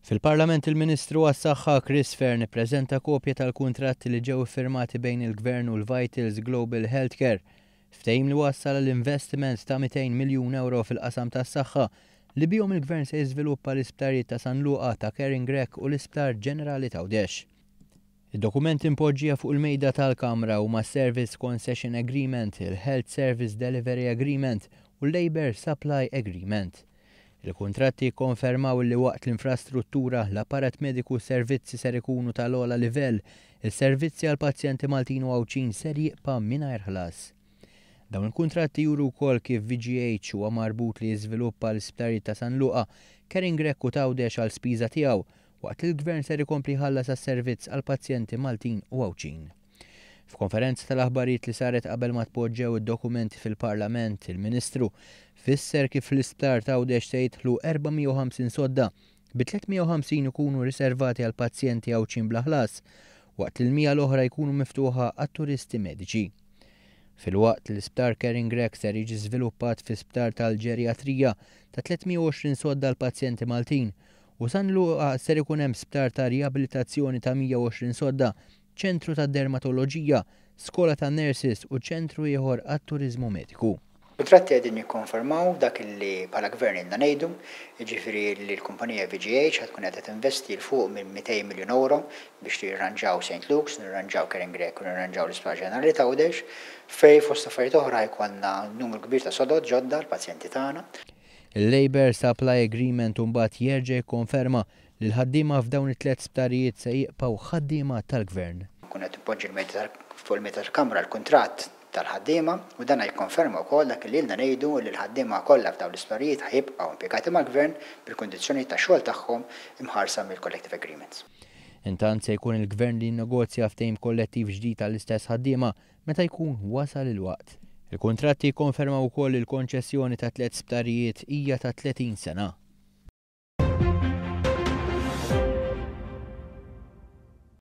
Fil-Parlament il-Ministru għas-Saħħa Chris Fehr nippreżenta kopja tal-kuntratti li ġew iffirmati bejn il-Gvern u l-Vitals Global Healthcare ftehim li wassal l-investiment ta' 200 miljun euro fil-qasam tas-saħħa li bihom il-Gvern se jiżviluppa l-isptarijiet ta' San Luqa ta' Caring Rec u l-Isptar Ġenerali ta' Għawdex. Id-dokument impoġġija fuq il-mejda tal-Kamra huma Service Concession Agreement, il-Health Service Delivery Agreement u l-Labour Supply Agreement. Il-kuntratti konfermaw li waqt l-infrastruttura, l-apparat mediku servizzi ser ikunu tal-ogħla livell, il-servizzi għal pazjenti Maltin u Għawċin ser jibqa' mingħajr ħlas. Dawn il-kuntratti juru wkoll kif VGH huwa marbut li jiżviluppa l-isptarijiet ta' San Luqa, Caring Rec u Għawdex għal spiża tiegħu, waqt il-Gvern ser ikompli ħallas għas-servizz għal pazjenti Maltin u Għawċin. F'konferenza tal-aħbarijiet li saret qabel ma tpoġġew id-dokumenti fil-Parlament, il-Ministru fisser kif l-Isptar ta' Għawdex se jidħlu 450 sodda bi 350 ikunu riservati għal pazjenti Għawċin bla ħlas, waqt li l-100 l-oħra jkunu miftuħa għat-turisti mediċi. Filwaqt l-Isptar Caring Rec ser jiġi żviluppat fi-Sptar tal-Ġerjatrija ta' 320 sodda għal pazjenti Maltin u San Luqa ser ikun hemm sptar ta' riabilitazzjoni ta' 120 sodda, ċentru ta' dermatoloġija, skola ta' nurses u ċentru ieħor għat-turiżmu mediku. Kuntratti qegħdin jikkonfermaw dak li bħala gvern ilna ngħidu, jiġifieri li l-kumpanija VGH ħad tkun qed tinvesti l fuq minn 200 miljun euro biex tirranġaw St. Luke's, nirranġaw Caring Rec u nirranġaw l-Isptar Ġenerali ta' Għawdex, fejn fost affarijiet oħra jkollna numru kbir ta' sodod ġodda l-pazjenti tagħna. Il-Labour Supply Agreement mbagħad jerġa' jikkonferma li l-ħaddiema f'dawn it-tliet sptarijiet se jibqgħu ħaddiema tal-Gvern. Kun qed impoġġi fuq il-mejda tal-Kamra l-kuntratt tal-ħaddiema u dan jikkonferma wkoll dak li ilna ngħidu li l-ħaddiema kollha f'dawn l-isptarijiet ħajibqgħu impjegati mal-Gvern bil-kundizzjonijiet tax-xogħol tagħhom imħarsa mill-collective agreements. Intant se jkun il-Gvern li jinnegozja ftehim kollettiv ġdid tal-istess ħaddiema meta jkun wasal il-waqt. Il-kuntratti jikkonfermaw ukoll il-konċessjoni ta' tliet sptarijiet hija ta' 30 sena.